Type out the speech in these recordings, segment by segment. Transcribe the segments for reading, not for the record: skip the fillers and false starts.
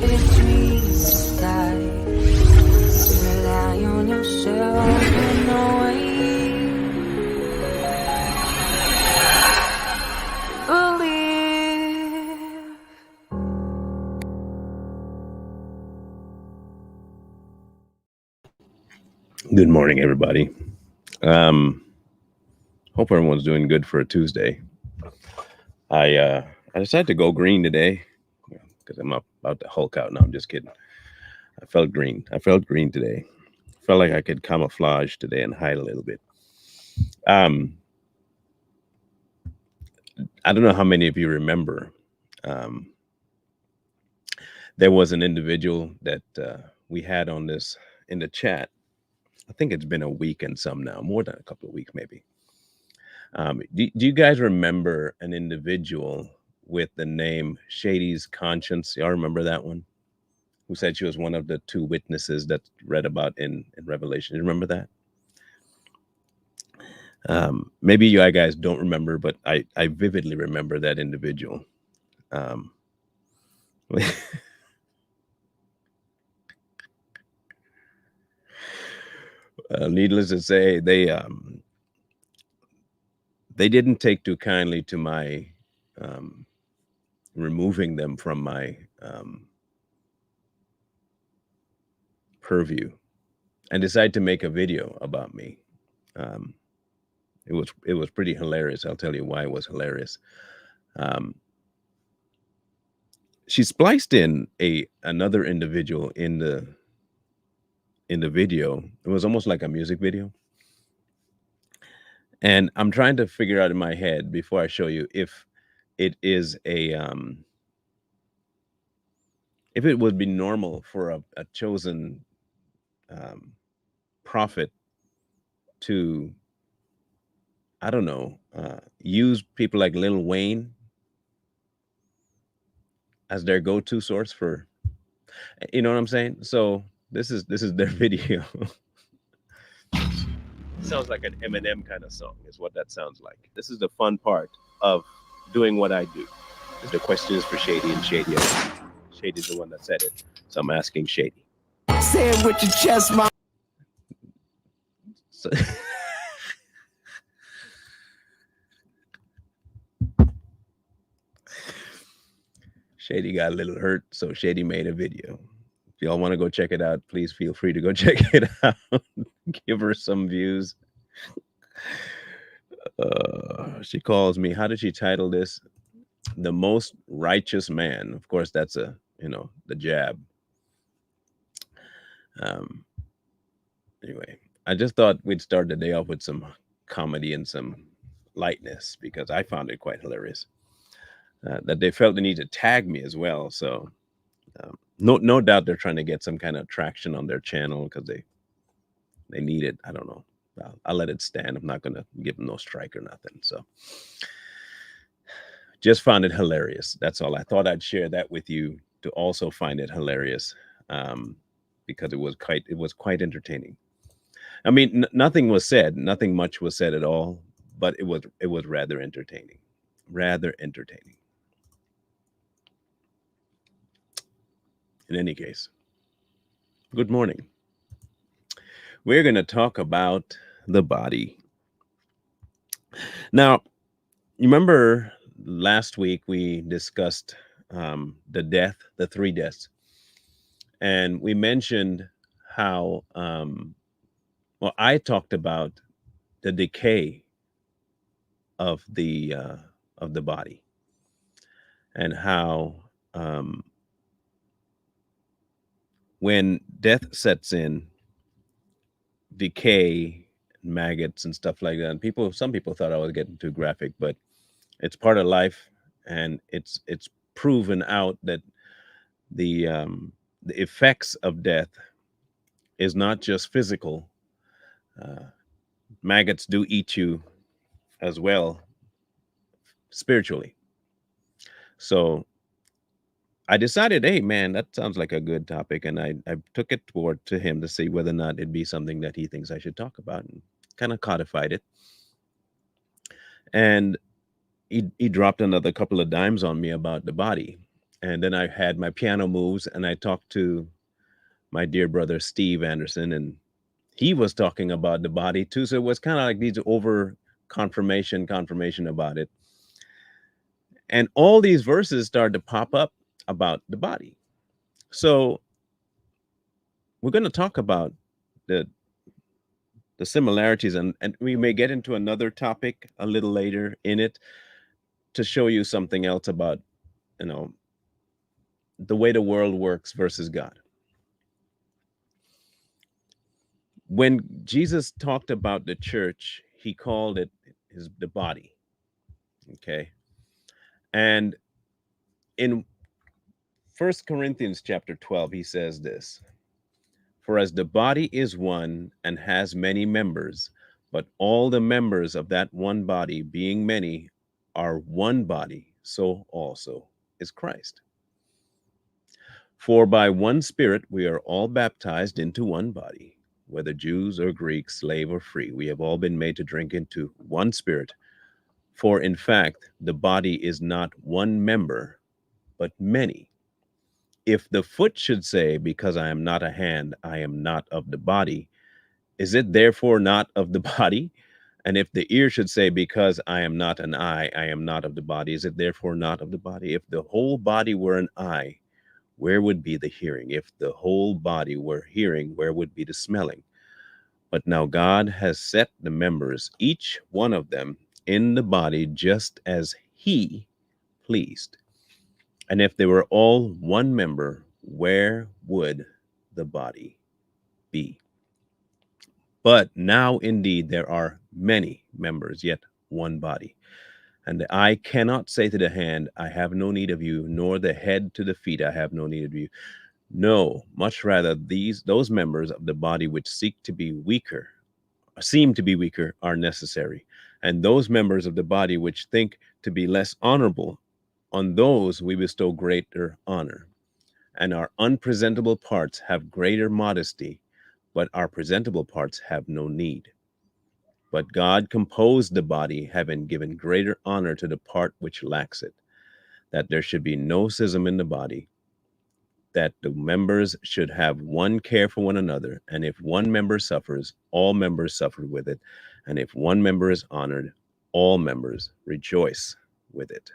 dreams die. Rely on yourself in no way. Believe. Good morning, everybody. Um, Hope everyone's doing good for a Tuesday. I decided to go green today because I'm about to Hulk out. No, I'm just kidding. I felt green. I felt green today. Felt like I could camouflage today and hide a little bit. Um, I don't know how many of you remember. Um, there was an individual that we had on this in the chat. I think it's been a week and some now, more than a couple of weeks maybe. Do you guys remember an individual with the name Shady's Conscience? Y'all remember that one? Who said she was one of the two witnesses that read about in Revelation. You remember that? Maybe you guys don't remember, but I vividly remember that individual. Um, Needless to say, they didn't take too kindly to my um, removing them from my purview and decided to make a video about me. Um, it was pretty hilarious. I'll tell you why it was hilarious. Um, she spliced in another individual in the video. It was almost like a music video, and I'm trying to figure out in my head before I show you it is a if it would be normal for a chosen um, prophet to, I don't know, use people like Lil Wayne as their go-to source for, you know what I'm saying? So this is their video. Sounds like an Eminem kind of song, is what that sounds like. This is the fun part of doing what I do. The question is for Shady, and Shady's the one that said it, so I'm asking Shady. Say it with your chest, man. So, Shady got a little hurt, so Shady made a video. If y'all want to go check it out, please feel free to go check it out. Give her some views. She calls me. How did she title this? The Most Righteous Man. Of course, that's the jab. Anyway, I just thought we'd start the day off with some comedy and some lightness because I found it quite hilarious. That they felt the need to tag me as well. So no doubt they're trying to get some kind of traction on their channel because they need it. I don't know. I'll let it stand. I'm not gonna give them no strike or nothing. So just found it hilarious. That's all. I thought I'd share that with you to also find it hilarious because it was quite entertaining. I mean, nothing was said. Nothing much was said at all, but it was rather entertaining. Rather entertaining. In any case, good morning. We're going to talk about the body. Now, you remember last week we discussed the three deaths, and we mentioned how, I talked about the decay of the body and how when death sets in, decay, maggots and stuff like that. And some people thought I was getting too graphic, but it's part of life, and it's proven out that the effects of death is not just physical. Maggots do eat you as well spiritually. So I decided, hey man, that sounds like a good topic, and I took it to him to see whether or not it'd be something that he thinks I should talk about, and kind of codified it. And he dropped another couple of dimes on me about the body, And then I had my piano moves, and I talked to my dear brother Steve Anderson, and he was talking about the body too. So it was kind of like these over confirmation about it. And all these verses started to pop up about the body. So we're going to talk about the the similarities, and we may get into another topic a little later in it to show you something else about, you know, the way the world works versus God. When Jesus talked about the church, he called it the body. Okay. And in First Corinthians chapter 12, he says this: For as the body is one and has many members, but all the members of that one body, being many, are one body, so also is Christ. For by one Spirit we are all baptized into one body, whether Jews or Greeks, slave or free. We have all been made to drink into one Spirit. For in fact, the body is not one member, but many. If the foot should say, Because I am not a hand, I am not of the body, is it therefore not of the body? And if the ear should say, Because I am not an eye, I am not of the body, is it therefore not of the body? If the whole body were an eye, where would be the hearing? If the whole body were hearing, where would be the smelling? But now God has set the members, each one of them, in the body just as he pleased. And if they were all one member, where would the body be? But now indeed there are many members, yet one body. And the eye cannot say to the hand, I have no need of you, nor the head to the feet, I have no need of you. No, much rather those members of the body which seem to be weaker, are necessary. And those members of the body which think to be less honorable, on those we bestow greater honor. And our unpresentable parts have greater modesty, but our presentable parts have no need. But God composed the body, having given greater honor to the part which lacks it, that there should be no schism in the body, that the members should have one care for one another. And if one member suffers, all members suffer with it. And if one member is honored, all members rejoice with it.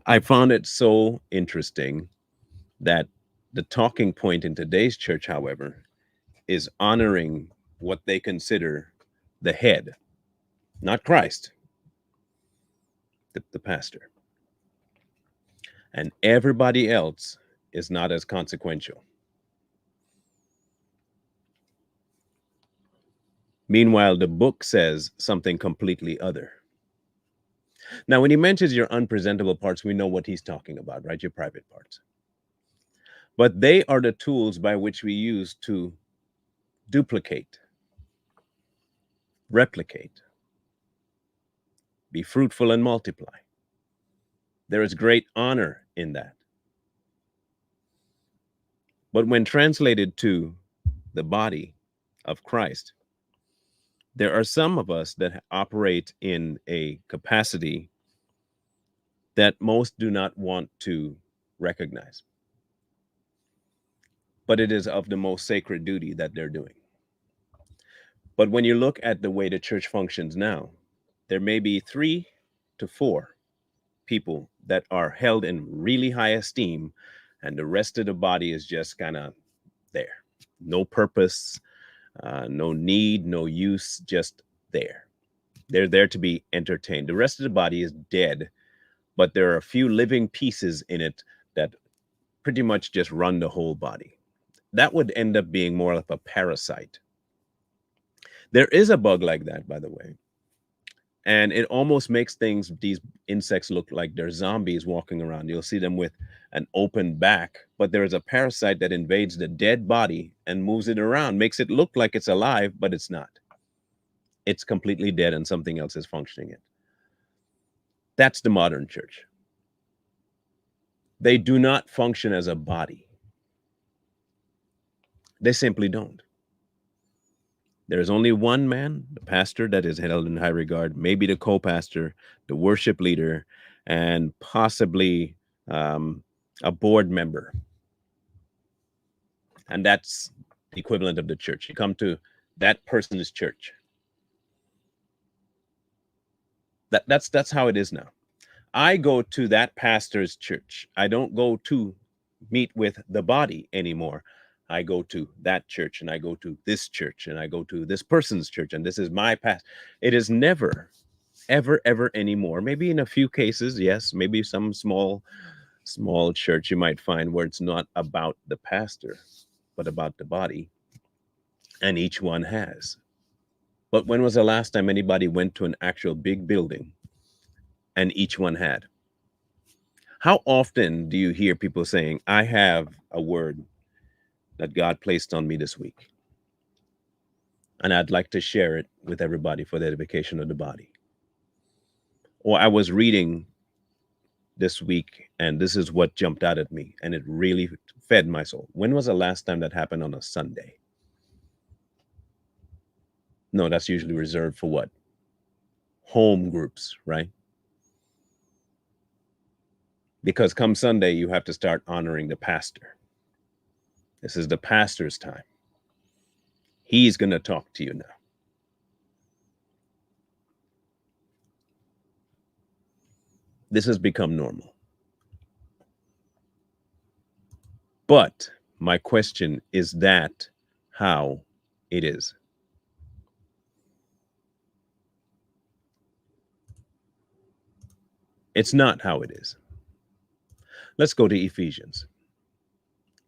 I found it so interesting that the talking point in today's church, however, is honoring what they consider the head, not Christ, the pastor. And everybody else is not as consequential. Meanwhile, the book says something completely other. Now, when he mentions your unpresentable parts, we know what he's talking about, right? Your private parts. But they are the tools by which we use to duplicate, replicate, be fruitful and multiply. There is great honor in that. But when translated to the body of Christ, there are some of us that operate in a capacity that most do not want to recognize. But it is of the most sacred duty that they're doing. But when you look at the way the church functions now, there may be 3 to 4 people that are held in really high esteem, and the rest of the body is just kind of there. No purpose, no need, no use, just there. They're there to be entertained. The rest of the body is dead, but there are a few living pieces in it that pretty much just run the whole body. That would end up being more of a parasite. There is a bug like that, by the way. And it almost makes these insects look like they're zombies walking around. You'll see them with an open back, but there is a parasite that invades the dead body and moves it around, makes it look like it's alive, but it's not. It's completely dead and something else is functioning it. That's the modern church. They do not function as a body. They simply don't. There is only one man, the pastor, that is held in high regard, maybe the co-pastor, the worship leader, and possibly a board member. And that's the equivalent of the church. You come to that person's church. That's how it is now. I go to that pastor's church. I don't go to meet with the body anymore. I go to that church, and I go to this church, and I go to this person's church, and this is my past. It is never, ever anymore. Maybe in a few cases, yes, maybe some small church you might find where it's not about the pastor, but about the body, and each one has. But when was the last time anybody went to an actual big building and each one had? How often do you hear people saying, I have a word that God placed on me this week, and I'd like to share it with everybody for the edification of the body? Or I was reading this week, and this is what jumped out at me, and it really fed my soul. When was the last time that happened on a Sunday? No, that's usually reserved for what? Home groups, right? Because come Sunday, you have to start honoring the pastor. This is the pastor's time. He's going to talk to you now. This has become normal. But my question is, that how it is? It's not how it is. Let's go to Ephesians.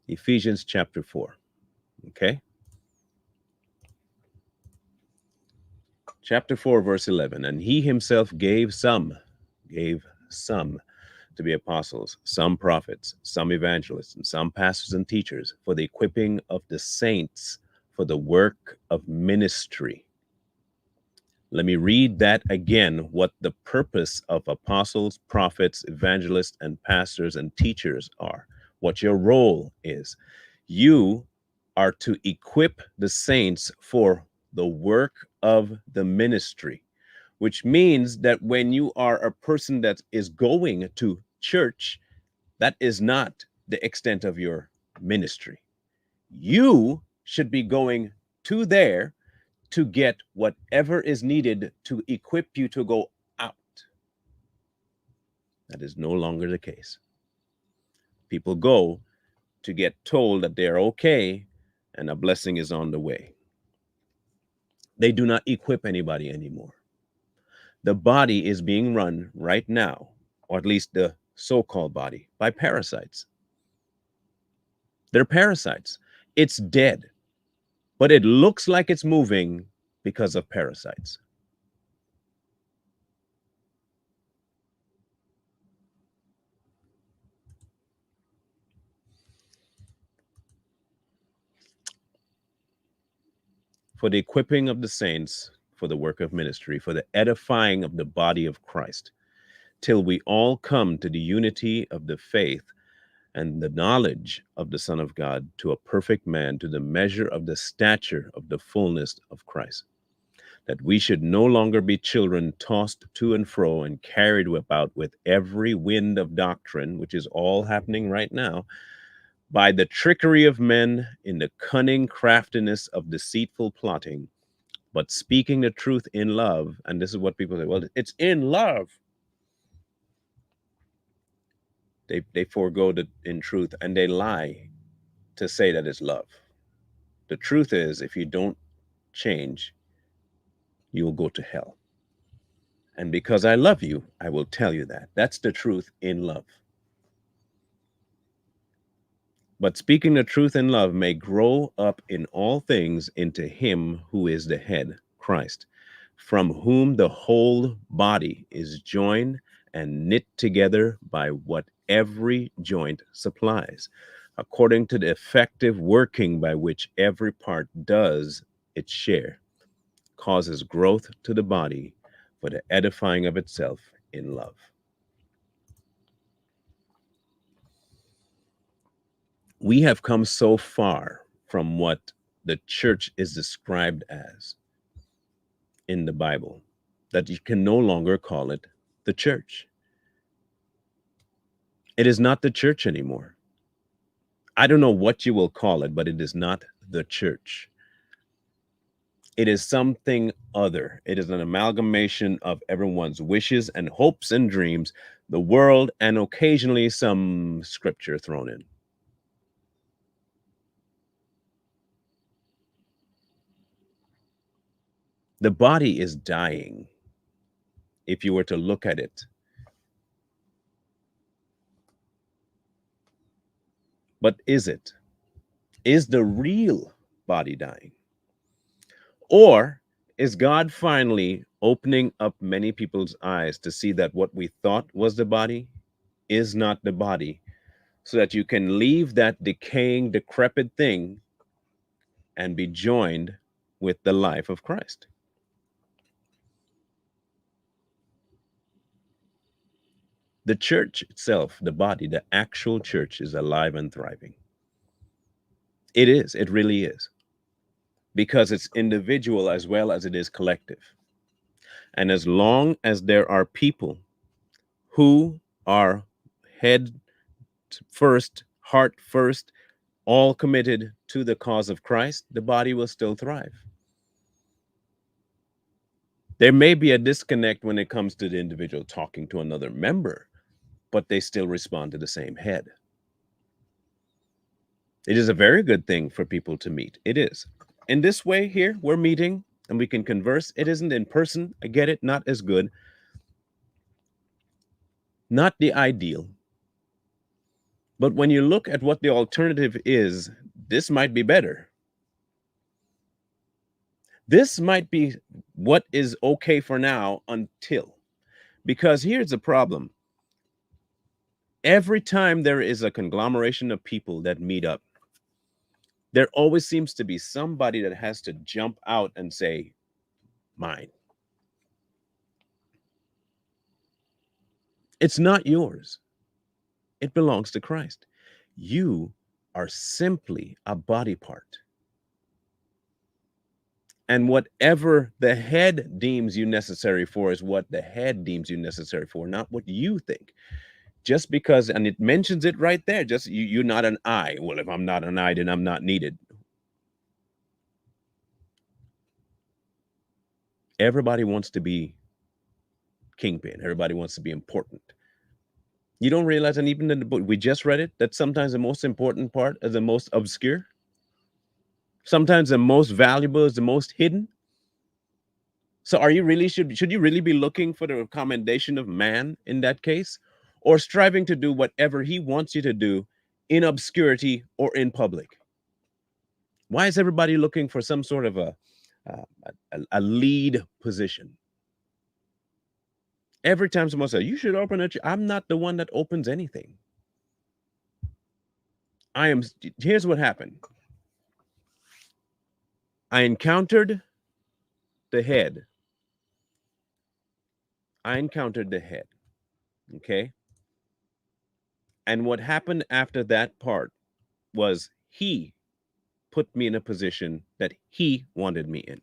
Ephesians chapter 4. Okay? Chapter 4, verse 11. And he himself gave some to be apostles, some prophets, some evangelists, and some pastors and teachers, for the equipping of the saints, for the work of ministry. Let me read that again, what the purpose of apostles, prophets, evangelists, and pastors and teachers are, what your role is. You are to equip the saints for the work of the ministry, which means that when you are a person that is going to church, that is not the extent of your ministry. You should be going to there to get whatever is needed to equip you to go out. That is no longer the case. People go to get told that they're okay and a blessing is on the way. They do not equip anybody anymore. The body is being run right now, or at least the so-called body, by parasites. They're parasites. It's dead, but it looks like it's moving because of parasites. For the equipping of the saints, for the work of ministry, for the edifying of the body of Christ, till we all come to the unity of the faith and the knowledge of the Son of God, to a perfect man, to the measure of the stature of the fullness of Christ, that we should no longer be children tossed to and fro and carried about with every wind of doctrine, which is all happening right now, by the trickery of men, in the cunning craftiness of deceitful plotting, but speaking the truth in love. And this is what people say, well, it's in love. They forego the in truth, and they lie to say that it's love. The truth is, if you don't change, you will go to hell. And because I love you, I will tell you that. That's the truth in love. But speaking the truth in love may grow up in all things into him who is the head, Christ, from whom the whole body is joined and knit together by what every joint supplies, according to the effective working by which every part does its share, causes growth to the body for the edifying of itself in love. We have come so far from what the church is described as in the Bible that you can no longer call it the church. It is not the church anymore. I don't know what you will call it, but it is not the church. It is something other. It is an amalgamation of everyone's wishes and hopes and dreams, the world, and occasionally some scripture thrown in. The body is dying if you were to look at it. But is it? Is the real body dying? Or is God finally opening up many people's eyes to see that what we thought was the body is not the body, so that you can leave that decaying, decrepit thing and be joined with the life of Christ? The church itself, the body, the actual church, is alive and thriving. It is, it really is, because it's individual as well as it is collective. And as long as there are people who are head first, heart first, all committed to the cause of Christ, the body will still thrive. There may be a disconnect when it comes to the individual talking to another member, but they still respond to the same head. It is a very good thing for people to meet. It is. In this way here, we're meeting and we can converse. It isn't in person. I get it. Not as good. Not the ideal. But when you look at what the alternative is, this might be better. This might be what is okay for now until, because here's the problem. Every time there is a conglomeration of people that meet up, there always seems to be somebody that has to jump out and say, mine. It's not yours. It belongs to Christ. You are simply a body part. And whatever the head deems you necessary for is what the head deems you necessary for, not what you think. Just because, and it mentions it right there, just you're not an eye. Well, if I'm not an eye, then I'm not needed. Everybody wants to be kingpin. Everybody wants to be important. You don't realize, and even in the book, we just read it, that sometimes the most important part is the most obscure. Sometimes the most valuable is the most hidden. So are you really, should you really be looking for the commendation of man in that case? Or striving to do whatever he wants you to do in obscurity or in public? Why is everybody looking for some sort of a lead position? Every time someone says, you should open it, I'm not the one that opens anything. Here's what happened. I encountered the head. Okay? And what happened after that part was he put me in a position that he wanted me in.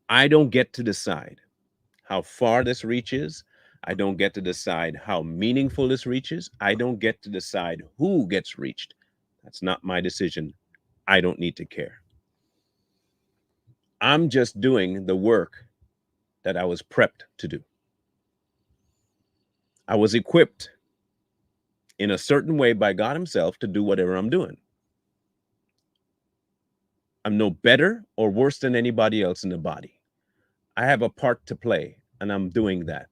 I don't get to decide how far this reaches. I don't get to decide how meaningful this reaches. I don't get to decide who gets reached. That's not my decision. I don't need to care. I'm just doing the work that I was prepped to do. I was equipped in a certain way by God Himself to do whatever I'm doing. I'm no better or worse than anybody else in the body. I have a part to play, and I'm doing that.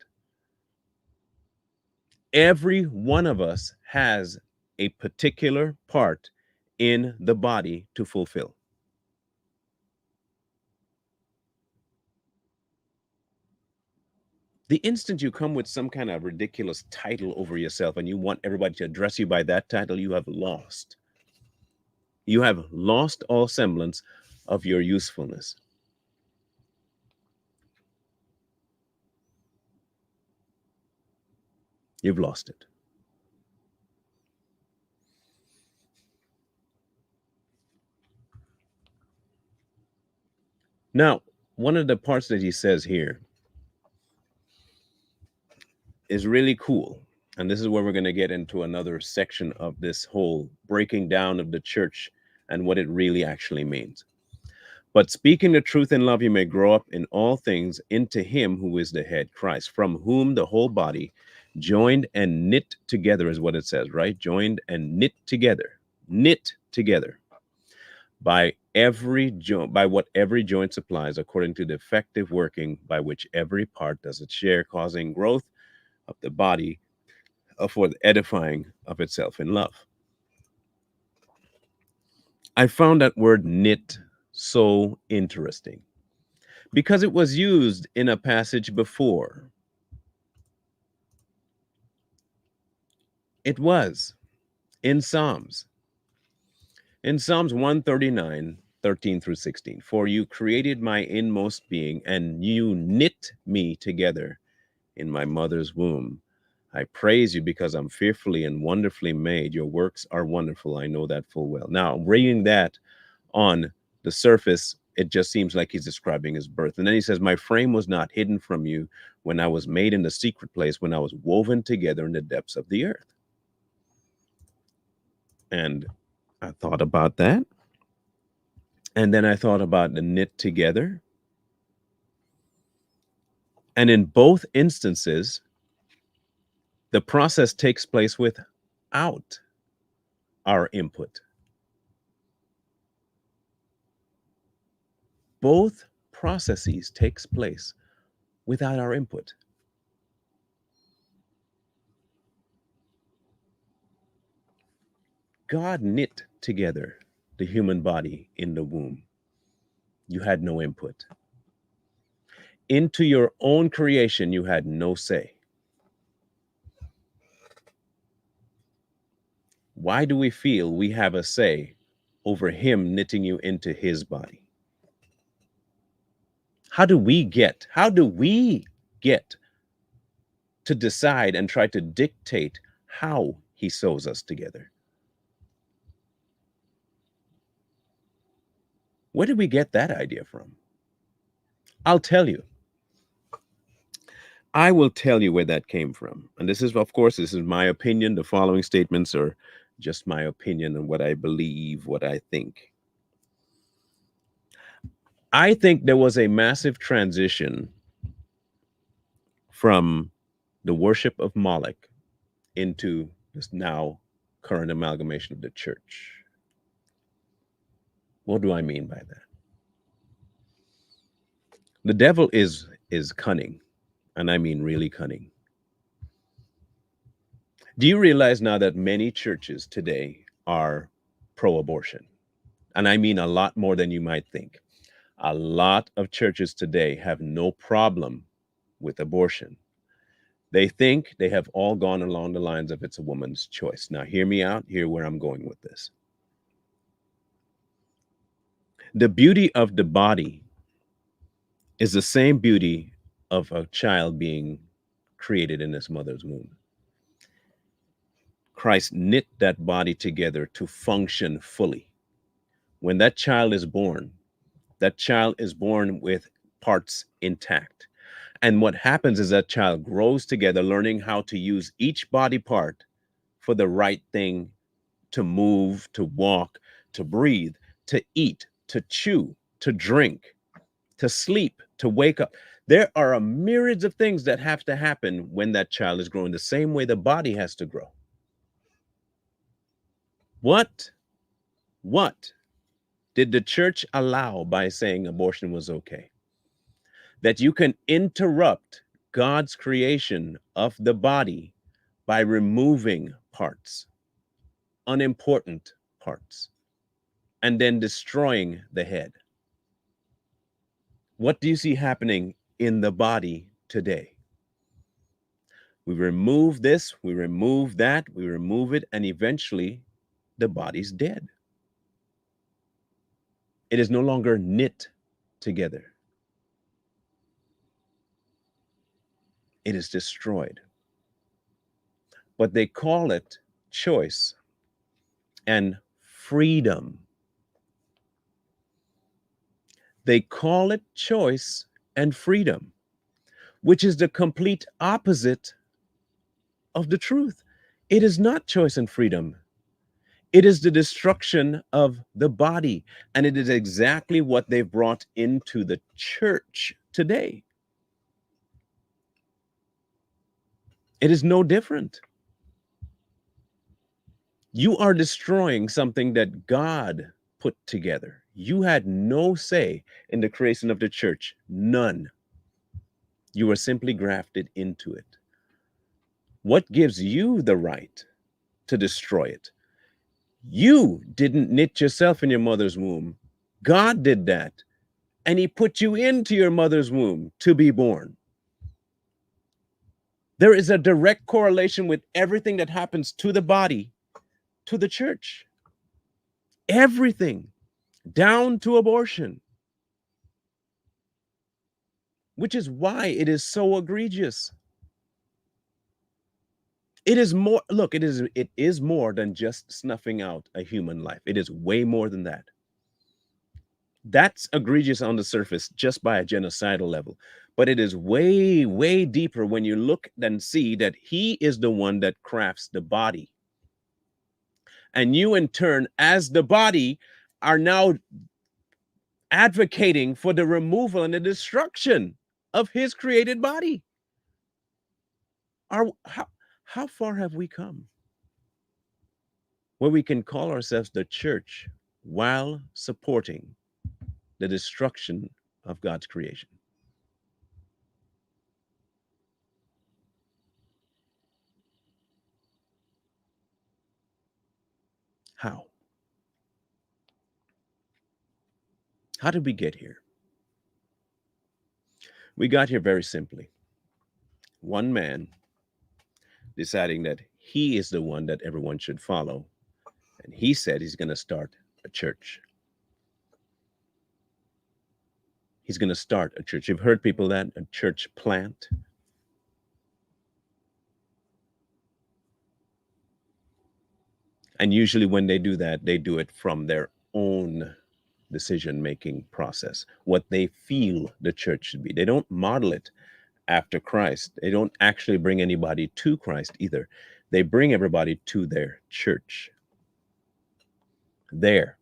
Every one of us has a particular part in the body to fulfill. The instant you come with some kind of ridiculous title over yourself and you want everybody to address you by that title, you have lost. You have lost all semblance of your usefulness. You've lost it. Now, one of the parts that he says here, is really cool. And this is where we're going to get into another section of this whole breaking down of the church and what it really actually means. But speaking the truth in love, you may grow up in all things into him who is the head, Christ, from whom the whole body, joined and knit together, is what it says, right? Joined and knit together by what every joint supplies, according to the effective working by which every part does its share, causing growth of the body for the edifying of itself in love. I found that word knit so interesting because it was used in a passage before. It was in Psalms. In Psalms 139, 13 through 16. For you created my inmost being, and you knit me together in my mother's womb. I praise you because I'm fearfully and wonderfully made. Your works are wonderful. I know that full well. Now, reading that on the surface, it just seems like he's describing his birth. And then he says, my frame was not hidden from you when I was made in the secret place, when I was woven together in the depths of the earth. And I thought about that. And then I thought about the knit together. And in both instances, the process takes place without our input. Both processes takes place without our input. God knit together the human body in the womb. You had no input. Into your own creation, you had no say. Why do we feel we have a say over him knitting you into his body? How do we get to decide and try to dictate how he sews us together? Where did we get that idea from? I'll tell you. I will tell you where that came from. And this is, of course, this is my opinion. The following statements are just my opinion and what I believe, what I think. I think there was a massive transition from the worship of Moloch into this now current amalgamation of the church. What do I mean by that? The devil is cunning, and I mean really cunning. Do you realize now that many churches today are pro-abortion? And I mean a lot more than you might think. A lot of churches today have no problem with abortion. They think they have all gone along the lines of it's a woman's choice. Now, hear me out. Hear where I'm going with this. The beauty of the body is the same beauty of a child being created in its mother's womb. Christ knit that body together to function fully. When that child is born with parts intact. And what happens is that child grows together, learning how to use each body part for the right thing, to move, to walk, to breathe, to eat, to chew, to drink, to sleep, to wake up. There are a myriad of things that have to happen when that child is growing, the same way the body has to grow. What did the church allow by saying abortion was okay? That you can interrupt God's creation of the body by removing parts, unimportant parts, and then destroying the head. What do you see happening in the body today? We remove this, we remove that, we remove it, and eventually the body's dead. It is no longer knit together. It is destroyed. But they call it choice and freedom. They call it choice and freedom, which is the complete opposite of the truth. It is not choice and freedom. It is the destruction of the body. And it is exactly what they've brought into the church today. It is no different. You are destroying something that God put together. You had no say in the creation of the church, none. You were simply grafted into it. What gives you the right to destroy it? You didn't knit yourself in your mother's womb. God did that. And he put you into your mother's womb to be born. There is a direct correlation with everything that happens to the body, to the church. Everything, down to abortion, which is why it is so egregious. It is more, look, it is more than just snuffing out a human life. It is way more than that. That's egregious on the surface just by a genocidal level. But it is way, way deeper when you look and see that he is the one that crafts the body. And you, in turn, as the body, are now advocating for the removal and the destruction of his created body. How far have we come where we can call ourselves the church while supporting the destruction of God's creation? How? How did we get here? We got here very simply. One man deciding that he is the one that everyone should follow. And he said he's going to start a church. He's going to start a church. You've heard people that a church plant. And usually when they do that, they do it from their own decision-making process, what they feel the church should be. They don't model it after Christ. They don't actually bring anybody to Christ either. They bring everybody to their church. Their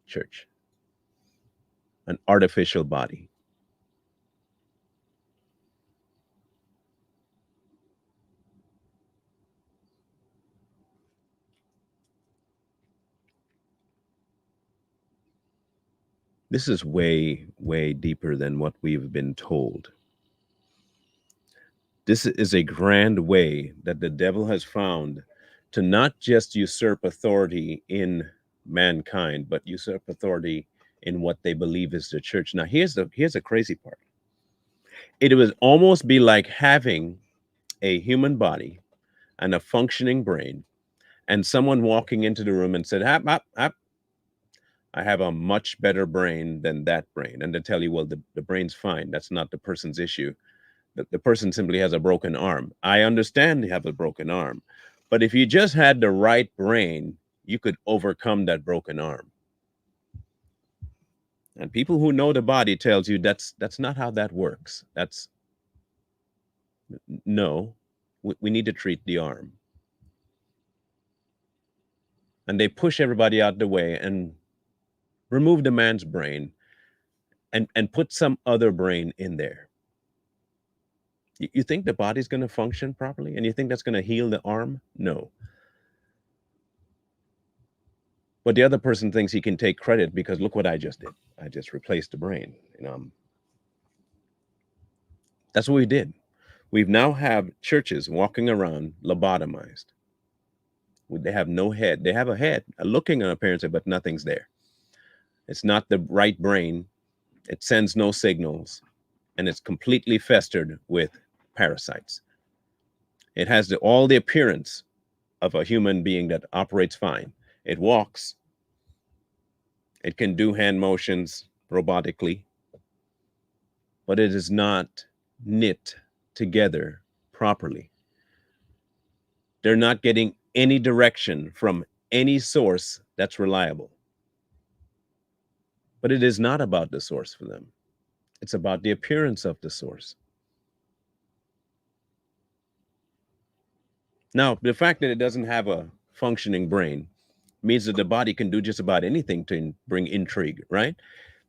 church. An artificial body. This is way, way deeper than what we've been told. This is a grand way that the devil has found to not just usurp authority in mankind, but usurp authority in what they believe is the church. Now, here's the crazy part. It would almost be like having a human body and a functioning brain, and someone walking into the room and said, hap, hap, hap, I have a much better brain than that brain. And they tell you, well, the brain's fine. That's not the person's issue. The person simply has a broken arm. I understand you have a broken arm. But if you just had the right brain, you could overcome that broken arm. And people who know the body tells you that's not how that works. No, we need to treat the arm. And they push everybody out the way and remove the man's brain and put some other brain in there. You think the body's going to function properly? And you think that's going to heal the arm? No. But the other person thinks he can take credit because look what I just did. I just replaced the brain. That's what we did. We've now have churches walking around lobotomized. They have no head. They have a head, a looking appearance, but nothing's there. It's not the right brain. It sends no signals, and it's completely festered with parasites. It has all the appearance of a human being that operates fine. It walks. It can do hand motions robotically, but it is not knit together properly. They're not getting any direction from any source that's reliable. But it is not about the source for them. It's about the appearance of the source. Now, the fact that it doesn't have a functioning brain means that the body can do just about anything to bring intrigue, right?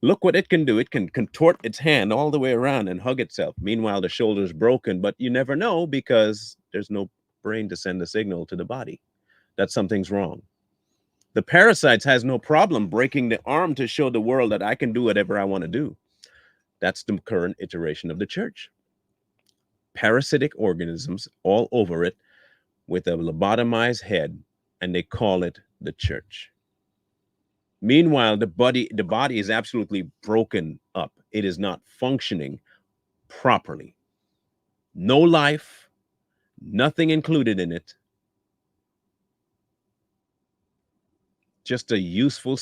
Look what it can do. It can contort its hand all the way around and hug itself. Meanwhile, the shoulder's broken, but you never know because there's no brain to send the signal to the body that something's wrong. The parasites has no problem breaking the arm to show the world that I can do whatever I want to do. That's the current iteration of the church. Parasitic organisms all over it with a lobotomized head, and they call it the church. Meanwhile, the body is absolutely broken up. It is not functioning properly. No life, nothing included in it. Just a useful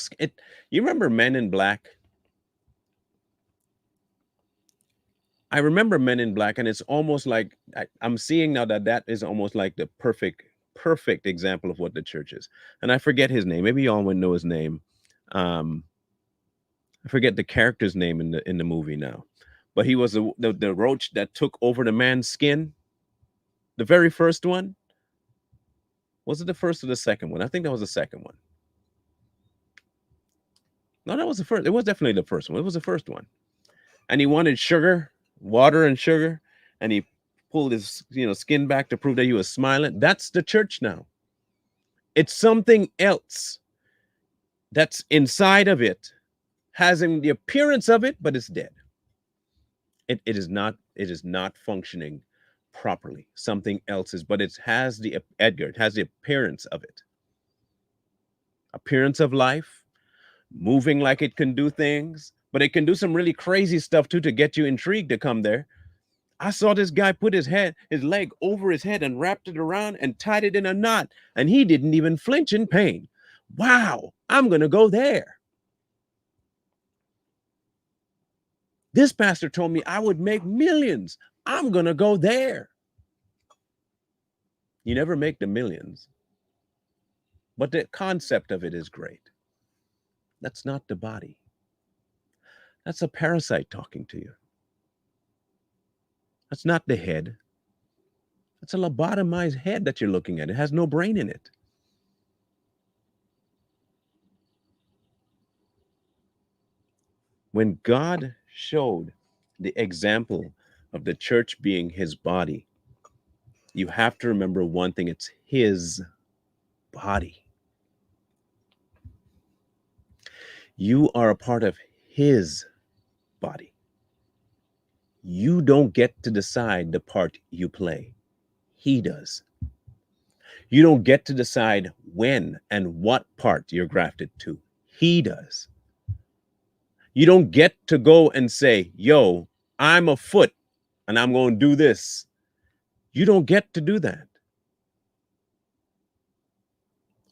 you remember Men in Black? I remember Men in Black, and it's almost like I'm seeing now that is almost like the perfect example of what the church is. And I forget his name. Maybe y'all would know his name. Um, I forget the character's name in the movie now, but he was the roach that took over the man's skin. The very first one. Was it the first or the second one? I think that was the second one. No, that was the first. It was definitely the first one. It was the first one. And he wanted sugar, water and sugar, and he pulled his skin back to prove that he was smiling. That's the church now. It's something else that's inside of it, having the appearance of it, but it's dead. It is not functioning properly. Something else is, but it has the appearance of it. Appearance of life, moving like it can do things, but it can do some really crazy stuff too to get you intrigued to come there. I saw this guy put his leg over his head and wrapped it around and tied it in a knot, and he didn't even flinch in pain. Wow, I'm going to go there. This pastor told me I would make millions. I'm going to go there. You never make the millions, but the concept of it is great. That's not the body. That's a parasite talking to you. That's not the head. That's a lobotomized head that you're looking at. It has no brain in it. When God showed the example of the church being his body, you have to remember one thing: it's his body. You are a part of his body. You don't get to decide the part you play. He does. You don't get to decide when and what part you're grafted to. He does. You don't get to go and say, yo, I'm a foot and I'm going to do this. You don't get to do that.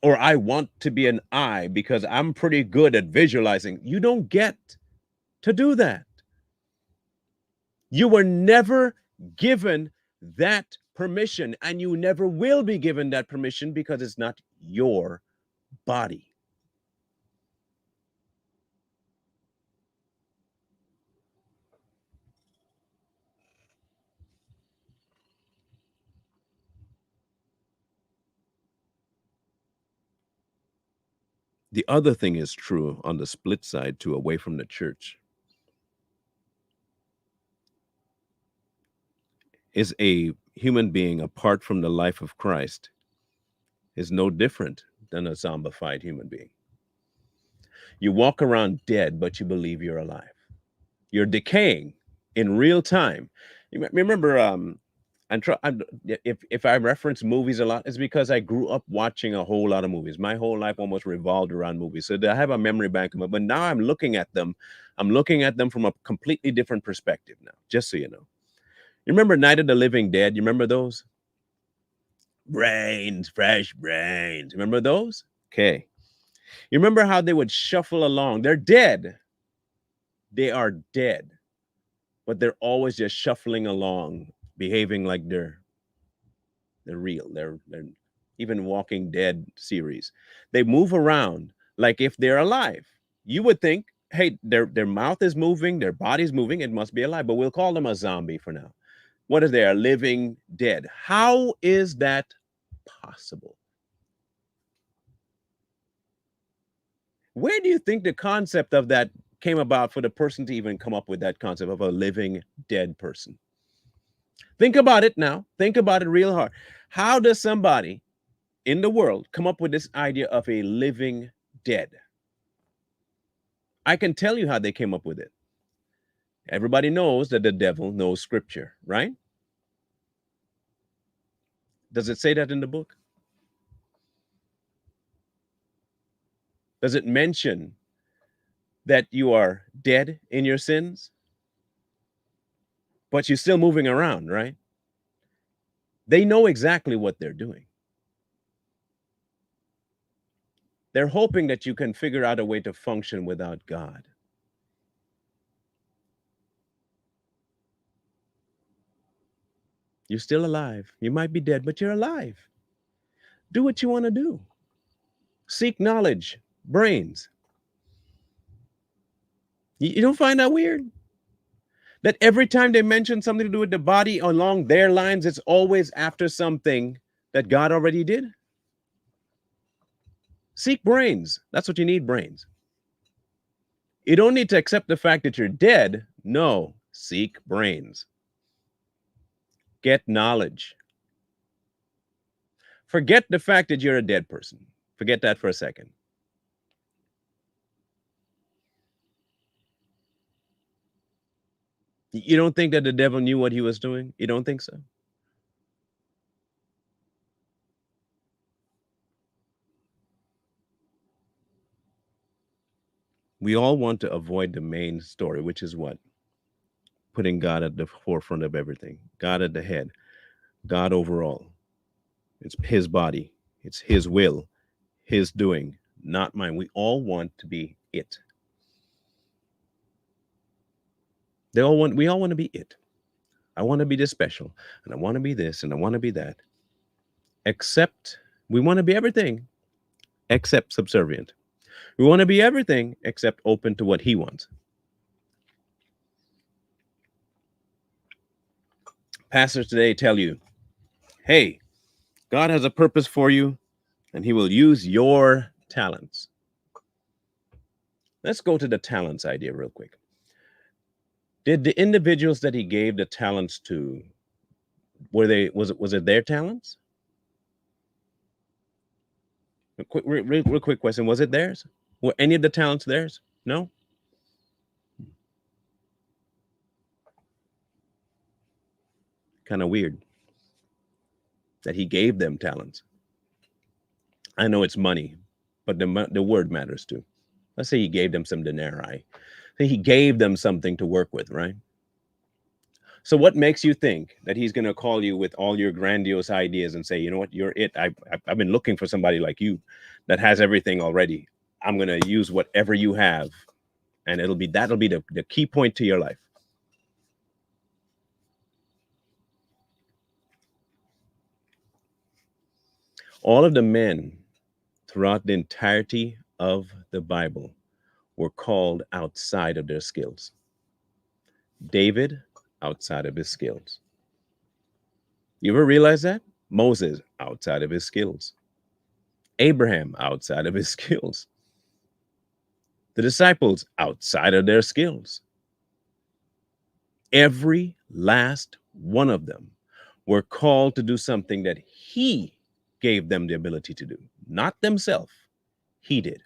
Or I want to be an eye because I'm pretty good at visualizing. You don't get to do that. You were never given that permission, and you never will be given that permission because it's not your body. The other thing is true on the split side too, away from the church, is a human being apart from the life of Christ is no different than a zombified human being. You walk around dead, but you believe you're alive. You're decaying in real time. You remember, if I reference movies a lot, it's because I grew up watching a whole lot of movies. My whole life almost revolved around movies. So I have a memory bank of them. But now I'm looking at them from a completely different perspective now, just so you know. You remember Night of the Living Dead? You remember those? Brains, fresh brains. Remember those? Okay. You remember how they would shuffle along? They're dead. They are dead. But they're always just shuffling along, behaving like they're real. They're even Walking Dead series. They move around like if they're alive. You would think, hey, their mouth is moving, their body's moving, it must be alive. But we'll call them a zombie for now. What is they? A living dead. How is that impossible. Where do you think the concept of that came about for the person to even come up with that concept of a living dead person? Think about it now. Think about it real hard. How does somebody in the world come up with this idea of a living dead? I can tell you how they came up with it. Everybody knows that the devil knows scripture, right? Does it say that in the book? Does it mention that you are dead in your sins? But you're still moving around, right? They know exactly what they're doing. They're hoping that you can figure out a way to function without God. You're still alive. You might be dead, but you're alive. Do what you want to do. Seek knowledge, brains. You don't find that weird? That every time they mention something to do with the body along their lines, it's always after something that God already did? Seek brains. That's what you need, brains. You don't need to accept the fact that you're dead. No, seek brains. Get knowledge. Forget the fact that you're a dead person. Forget that for a second. You don't think that the devil knew what he was doing? You don't think so? We all want to avoid the main story, which is what? Putting God at the forefront of everything. God at the head. God overall. It's his body. It's his will. His doing, not mine. We all want to be it. We all want to be it. I want to be this special, and I want to be this, and I want to be that. Except we want to be everything except subservient. We want to be everything except open to what he wants. Pastors today tell you, hey, God has a purpose for you, and he will use your talents. Let's go to the talents idea real quick. Did the individuals that he gave the talents to, was it their talents? Real quick question. Was it theirs? Were any of the talents theirs? No? Kind of weird that he gave them talents. I know it's money, but the word matters too. Let's say he gave them some denarii. He gave them something to work with, right? So what makes you think that he's going to call you with all your grandiose ideas and say, you know what, you're it. I've been looking for somebody like you that has everything already. I'm going to use whatever you have, and that'll be the key point to your life. All of the men throughout the entirety of the Bible were called outside of their skills. David, outside of his skills. You ever realize that? Moses, outside of his skills. Abraham, outside of his skills. The disciples, outside of their skills. Every last one of them were called to do something that he gave them the ability to do, not themselves. He did.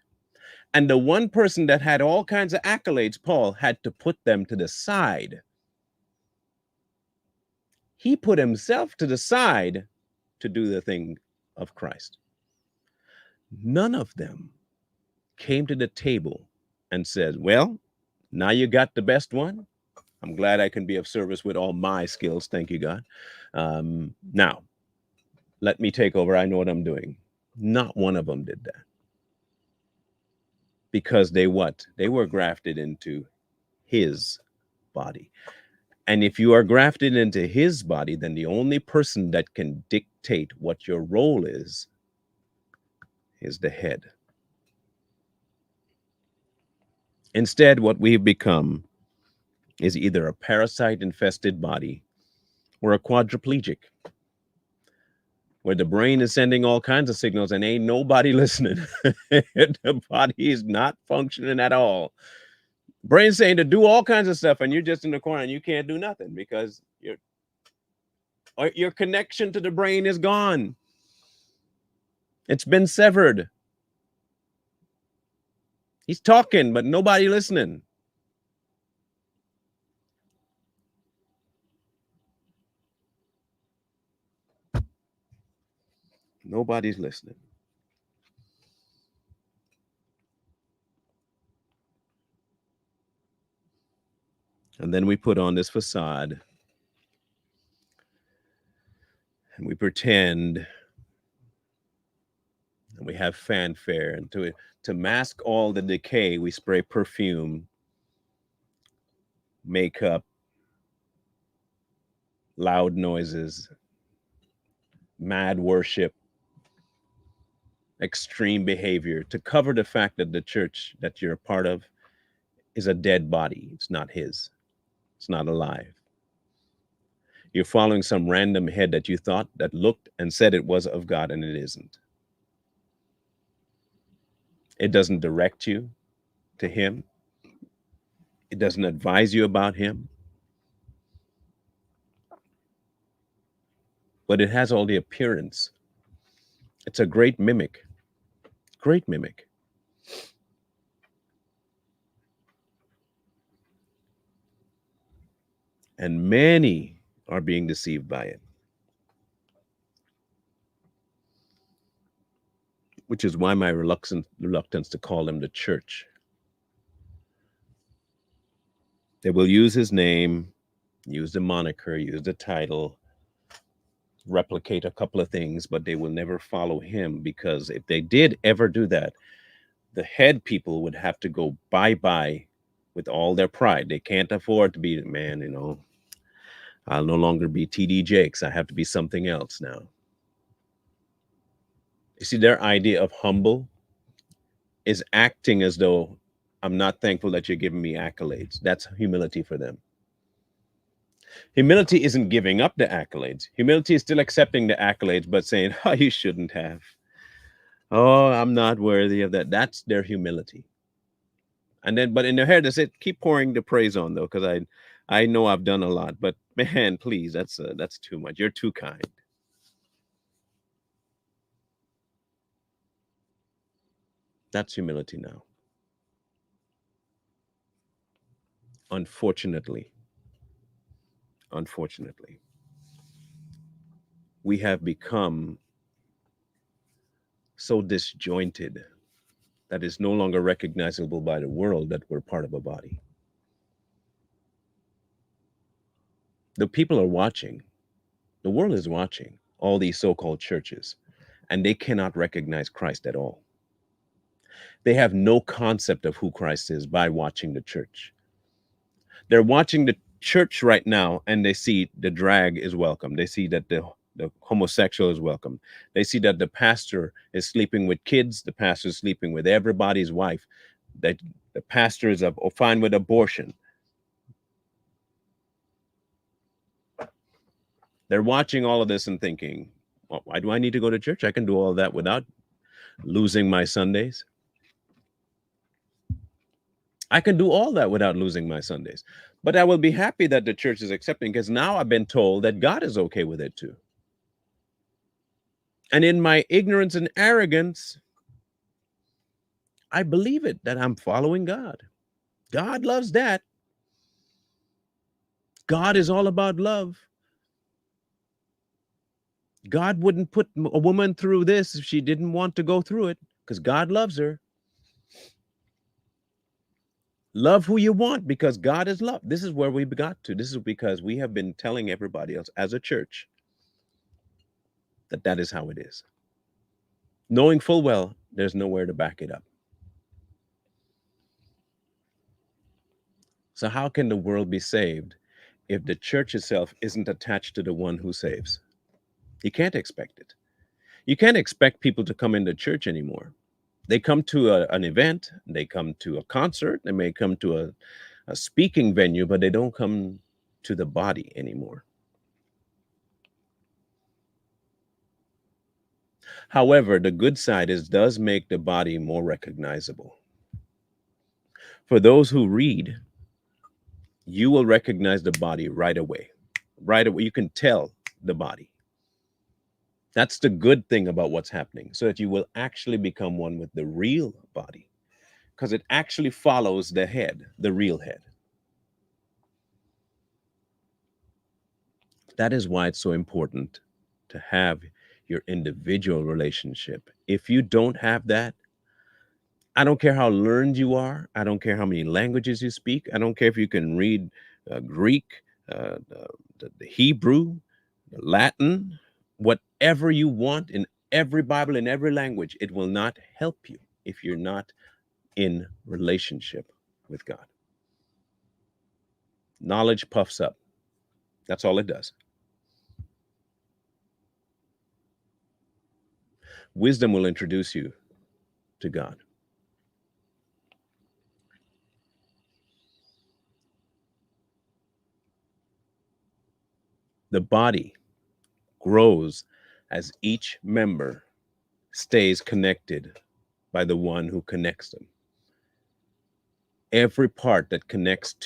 And the one person that had all kinds of accolades, Paul, had to put them to the side. He put himself to the side to do the thing of Christ. None of them came to the table and said, well, now you got the best one. I'm glad I can be of service with all my skills. Thank you, God. Now, let me take over. I know what I'm doing. Not one of them did that. Because they were grafted into his body. And if you are grafted into his body, then the only person that can dictate what your role is the head. Instead, what we've become is either a parasite-infested body or a quadriplegic. where the brain is sending all kinds of signals and ain't nobody listening. The body is not functioning at all. Brain saying to do all kinds of stuff, and you're just in the corner and you can't do nothing because your connection to the brain is gone. It's been severed. He's talking, but nobody listening. Nobody's listening. And then we put on this facade and we pretend and we have fanfare, and to mask all the decay, we spray perfume, makeup, loud noises, mad worship, extreme behavior to cover the fact that the church that you're a part of is a dead body. It's not his. It's not alive. You're following some random head that you thought that looked and said it was of God, and it isn't. It doesn't direct you to him. It doesn't advise you about him. But it has all the appearance. It's a great mimic. Great mimic. And many are being deceived by it. Which is why my reluctance to call them the church. They will use his name, use the moniker, use the title, replicate a couple of things, but they will never follow him, because if they did ever do that, the head people would have to go bye-bye with all their pride. They can't afford to be, man, I'll no longer be TD Jakes. I have to be something else now. You see, their idea of humble is acting as though I'm not thankful that you're giving me accolades. That's humility for them. Humility isn't giving up the accolades. Humility is still accepting the accolades, but saying, oh, you shouldn't have. Oh, I'm not worthy of that. That's their humility. And then, but in their head, they say, keep pouring the praise on, though, because I know I've done a lot. But man, please, that's too much. You're too kind. That's humility now. Unfortunately, we have become so disjointed that it's no longer recognizable by the world that we're part of a body. The people are watching. The world is watching all these so-called churches, and they cannot recognize Christ at all. They have no concept of who Christ is by watching the church. They're watching the church right now, and they see the drag is welcome. They see that the homosexual is welcome. They see that the pastor is sleeping with kids. The pastor is sleeping with everybody's wife. That the pastor is fine with abortion. They're watching all of this and thinking, well, why do I need to go to church? I can do all that without losing my Sundays. I can do all that without losing my Sundays. But I will be happy that the church is accepting, because now I've been told that God is okay with it too. And in my ignorance and arrogance, I believe it, that I'm following God. God loves that. God is all about love. God wouldn't put a woman through this if she didn't want to go through it, because God loves her. Love who you want, because God is love. This is where we got to. This is because we have been telling everybody else as a church that that is how it is, knowing full well there's nowhere to back it up. So how can the world be saved if the church itself isn't attached to the one who saves? You can't expect it. You can't expect people to come into church anymore. They come to an event, they come to a concert, they may come to a speaking venue, but they don't come to the body anymore. However, the good side is does make the body more recognizable. For those who read, you will recognize the body right away. Right away, you can tell the body. That's the good thing about what's happening, so that you will actually become one with the real body, because it actually follows the head, the real head. That is why it's so important to have your individual relationship. If you don't have that, I don't care how learned you are. I don't care how many languages you speak. I don't care if you can read Greek, the Hebrew, the Latin, whatever you want in every Bible, in every language. It will not help you if you're not in relationship with God. Knowledge puffs up. That's all it does. Wisdom will introduce you to God. The body grows as each member stays connected by the one who connects them. Every part that connects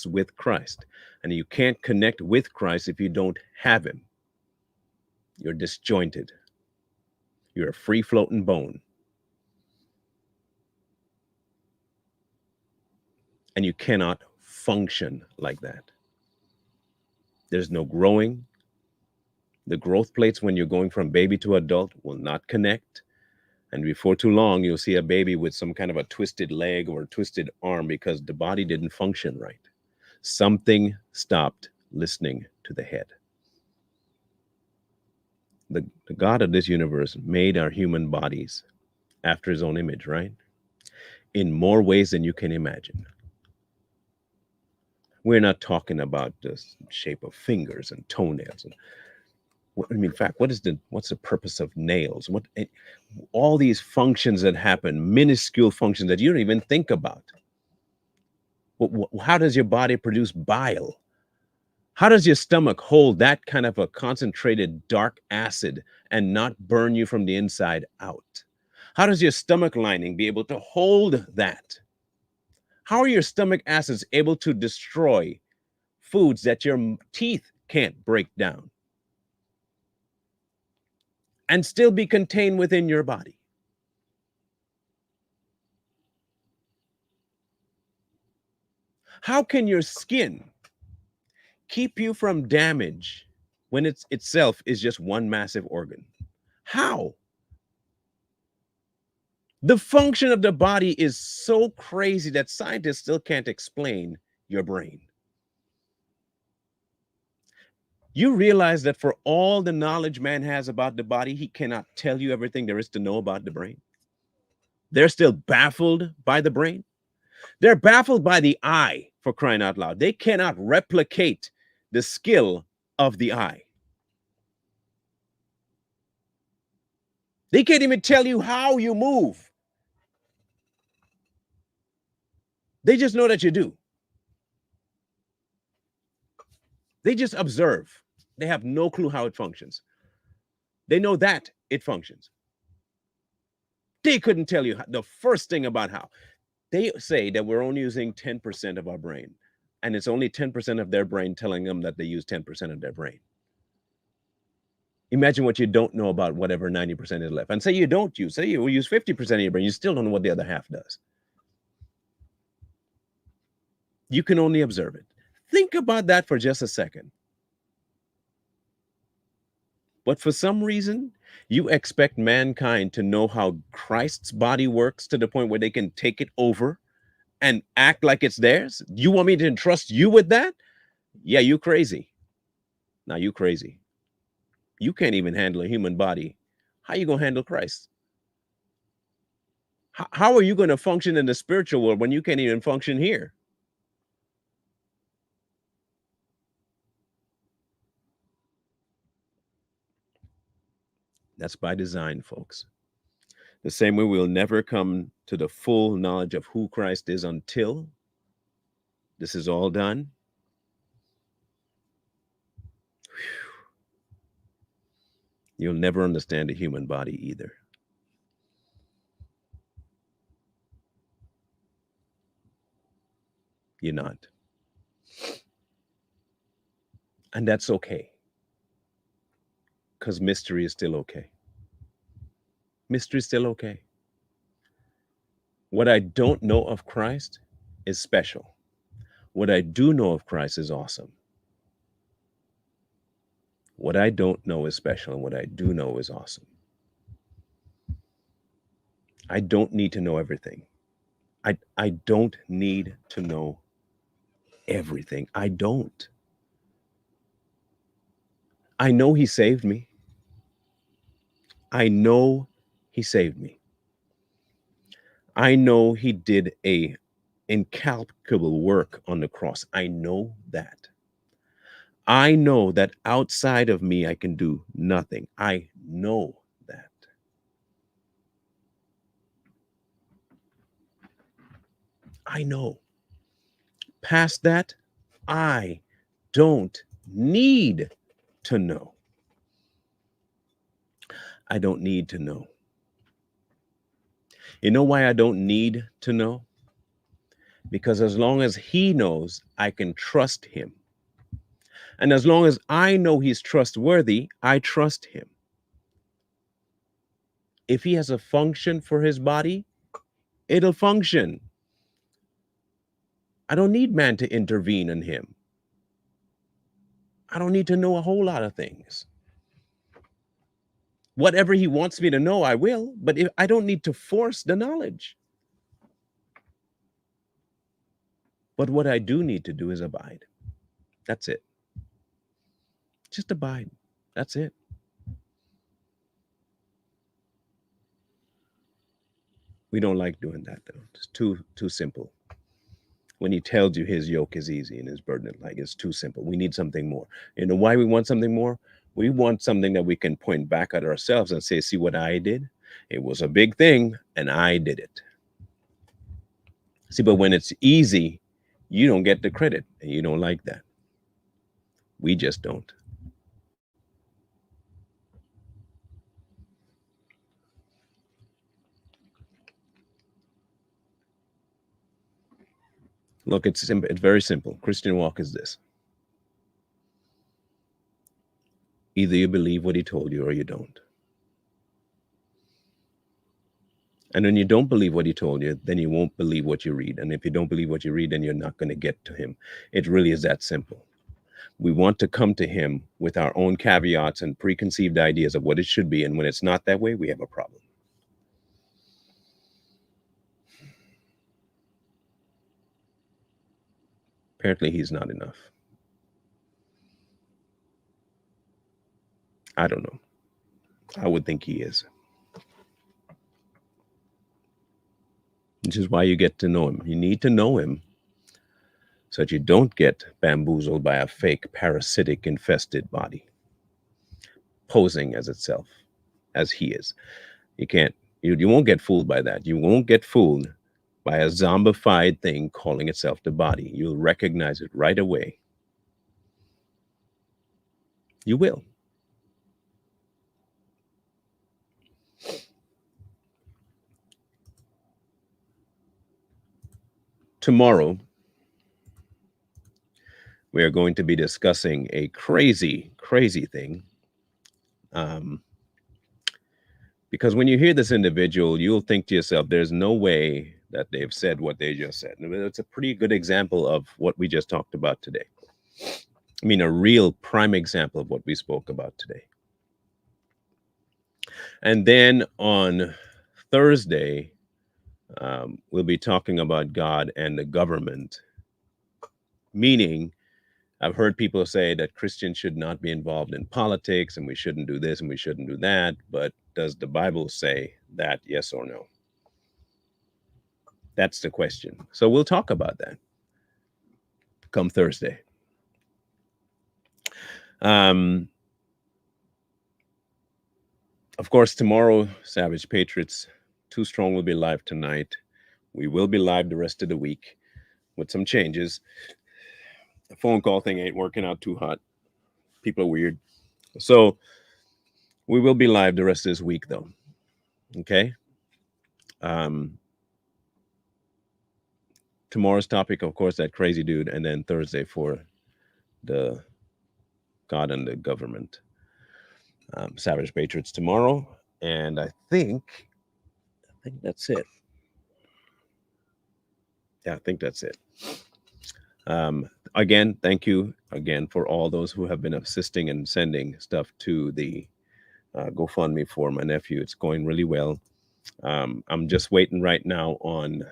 with Christ. And you can't connect with Christ if you don't have him. You're disjointed. You're a free floating bone. And you cannot function like that. There's no growing. The growth plates, when you're going from baby to adult, will not connect. And before too long, you'll see a baby with some kind of a twisted leg or a twisted arm because the body didn't function right. Something stopped listening to the head. The God of this universe made our human bodies after his own image, right? In more ways than you can imagine. We're not talking about the shape of fingers and toenails. And in fact, what's the purpose of nails? All these functions that happen, minuscule functions that you don't even think about. How does your body produce bile? How does your stomach hold that kind of a concentrated dark acid and not burn you from the inside out? How does your stomach lining be able to hold that? How are your stomach acids able to destroy foods that your teeth can't break down and still be contained within your body? How can your skin keep you from damage when it's itself is just one massive organ? How? The function of the body is so crazy that scientists still can't explain your brain. You realize that for all the knowledge man has about the body, he cannot tell you everything there is to know about the brain. They're still baffled by the brain. They're baffled by the eye, for crying out loud. They cannot replicate the skill of the eye. They can't even tell you how you move. They just know that you do. They just observe. They have no clue how it functions. They know that it functions. They couldn't tell you the first thing about how. They say that we're only using 10% of our brain, and it's only 10% of their brain telling them that they use 10% of their brain. Imagine what you don't know about whatever 90% is left. And say you don't use, say you use 50% of your brain, you still don't know what the other half does. You can only observe it. Think about that for just a second. But for some reason, you expect mankind to know how Christ's body works to the point where they can take it over and act like it's theirs? You want me to entrust you with that? Yeah, you crazy. Now you crazy. You can't even handle a human body. How you going to handle Christ? How are you going to function in the spiritual world when you can't even function here? That's by design, folks. The same way we'll never come to the full knowledge of who Christ is until this is all done. You'll never understand a human body either. You're not. And that's okay, because mystery is still okay. Mystery is still okay. What I don't know of Christ is special. What I do know of Christ is awesome. What I don't know is special, and what I do know is awesome. I don't need to know everything. I don't need to know everything. I don't. I know he saved me. I know he saved me. I know he did a incalculable work on the cross. I know that. I know that outside of me, I can do nothing. I know that. I know. Past that, I don't need to know. I don't need to know. You know why I don't need to know? Because as long as he knows, I can trust him. And as long as I know he's trustworthy, I trust him. If he has a function for his body, it'll function. I don't need man to intervene in him. I don't need to know a whole lot of things. Whatever he wants me to know, I will, but if I don't need to force the knowledge. But what I do need to do is abide. That's it. Just abide. That's it. We don't like doing that though. It's too simple. When he tells you his yoke is easy and his burden is light, it's too simple. We need something more. You know why we want something more? We want something that we can point back at ourselves and say, see what I did? It was a big thing and I did it. See, but when it's easy, you don't get the credit and you don't like that. We just don't. Look, it's simple. It's very simple. Christian walk is this. Either you believe what he told you or you don't. And when you don't believe what he told you, then you won't believe what you read. And if you don't believe what you read, then you're not going to get to him. It really is that simple. We want to come to him with our own caveats and preconceived ideas of what it should be. And when it's not that way, we have a problem. Apparently, he's not enough. I don't know. I would think he is. Which is why you get to know him. You need to know him so that you don't get bamboozled by a fake, parasitic, infested body posing as itself, as he is. You can't, you won't get fooled by that. You won't get fooled by a zombified thing calling itself the body. You'll recognize it right away. You will. Tomorrow, we are going to be discussing a crazy, crazy thing. Because when you hear this individual, you'll think to yourself, there's no way that they've said what they just said. And it's a pretty good example of what we just talked about today. I mean, a real prime example of what we spoke about today. And then on Thursday, we'll be talking about God and the government, meaning I've heard people say that Christians should not be involved in politics and we shouldn't do this and we shouldn't do that. But does the Bible say that, yes or no? That's the question. So we'll talk about that come Thursday. Of course, tomorrow, Savage Patriots, Too Strong will be live tonight. We will be live the rest of the week with some changes. The phone call thing ain't working out too hot. People are weird. So We will be live the rest of this week, though. Okay. Um, Tomorrow's topic, of course, that crazy dude, and then Thursday for the God and the government. Savage Patriots tomorrow, and I think that's it. Yeah, I think that's it. Again, thank you again for all those who have been assisting and sending stuff to the GoFundMe for my nephew. It's going really well. I'm just waiting right now on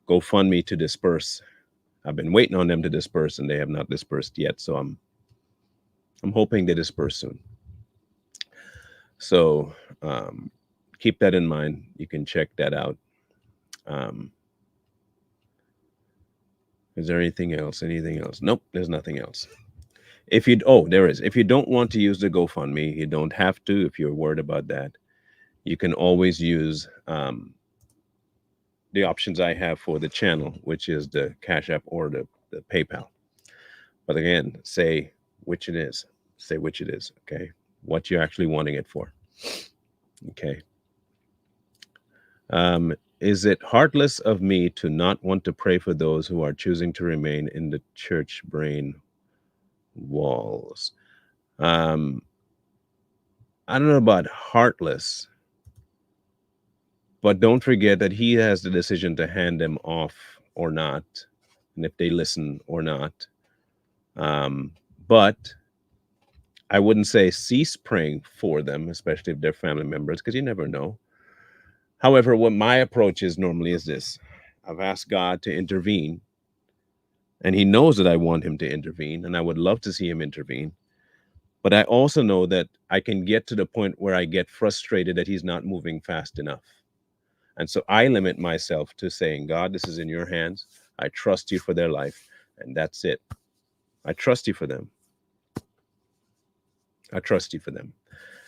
GoFundMe to disperse. I've been waiting on them to disperse, and they have not dispersed yet. So I'm hoping they disperse soon. So keep that in mind. You can check that out. Is there anything else? Anything else? Nope, there's nothing else. If you there is. If you don't want to use the GoFundMe, you don't have to. If you're worried about that, you can always use the options I have for the channel, which is the Cash App or the PayPal. But again, say which it is. Say which it is. Okay, what you're actually wanting it for. Okay. Is it heartless of me to not want to pray for those who are choosing to remain in the church brain walls? I don't know about heartless, but don't forget that he has the decision to hand them off or not, and if they listen or not. But I wouldn't say cease praying for them, especially if they're family members, because you never know. However, what my approach is normally is this: I've asked God to intervene, and he knows that I want him to intervene, and I would love to see him intervene. But I also know that I can get to the point where I get frustrated that he's not moving fast enough. And so I limit myself to saying, God, this is in your hands. I trust you for their life. And that's it. I trust you for them. I trust you for them.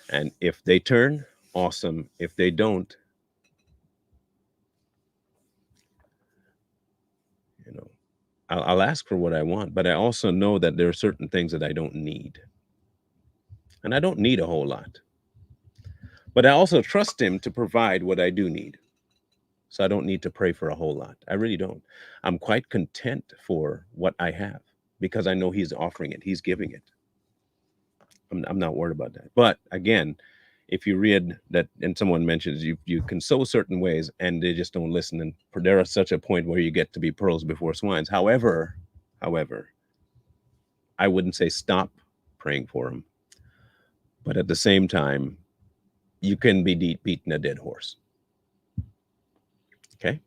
And if they turn, awesome. If they don't, you know, I'll ask for what I want. But I also know that there are certain things that I don't need. And I don't need a whole lot. But I also trust him to provide what I do need. So I don't need to pray for a whole lot. I really don't. I'm quite content for what I have because I know he's offering it. He's giving it. I'm not worried about that. But again, if you read that and someone mentions you can sow certain ways and they just don't listen, and there is such a point where you get to be pearls before swines. However, I wouldn't say stop praying for them. But at the same time, you can be beating a dead horse. Okay?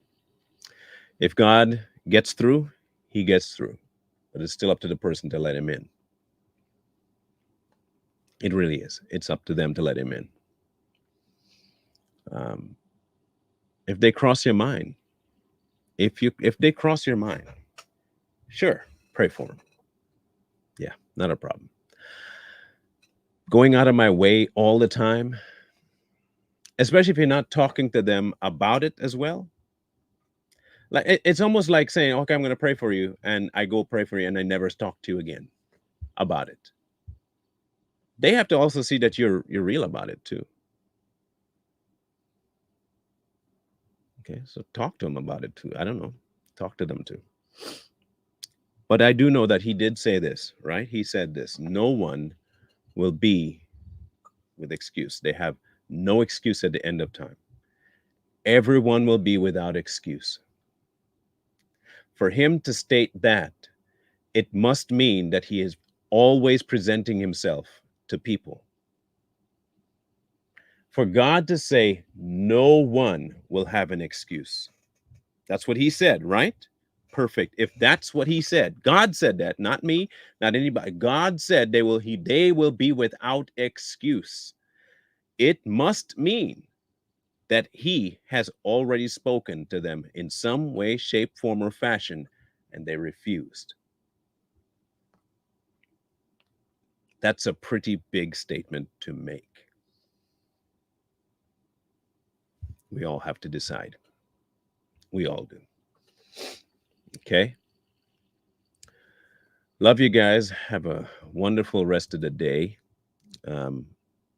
If God gets through, he gets through. But it's still up to the person to let him in. It really is. It's up to them to let him in. If they cross your mind, if they cross your mind, sure, pray for them. Yeah, not a problem. Going out of my way all the time, especially if you're not talking to them about it as well. Like it's almost like saying, okay, I'm going to pray for you, and I go pray for you, and I never talk to you again about it. They have to also see that you're real about it too. Okay, so talk to them about it too. I don't know, talk to them too. But I do know that he did say this, right? He said this: no one will be with excuse. They have no excuse at the end of time. Everyone will be without excuse. For him to state that, it must mean that he is always presenting himself to people. For God to say, no one will have an excuse. That's what he said, right? Perfect. If that's what he said, God said that, not me, not anybody. God said they will be without excuse. It must mean that he has already spoken to them in some way, shape, form, or fashion, and they refused. That's a pretty big statement to make. We all have to decide. We all do. Okay. Love you guys. Have a wonderful rest of the day.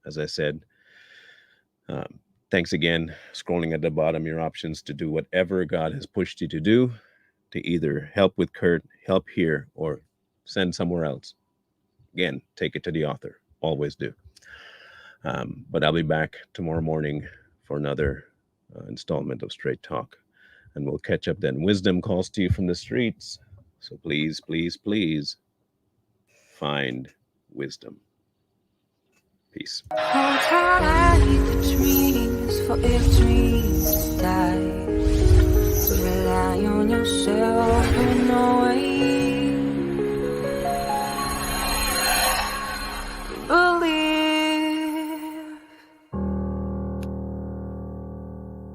as I said, thanks again. Scrolling at the bottom, your options to do whatever God has pushed you to do, to either help with Kurt, help here, or send somewhere else. Again, take it to the author. Always do. But I'll be back tomorrow morning for another installment of Straight Talk. And we'll catch up then. Wisdom calls to you from the streets. So please, please, please find wisdom. Peace. Hold tight the dreams, for if dreams die,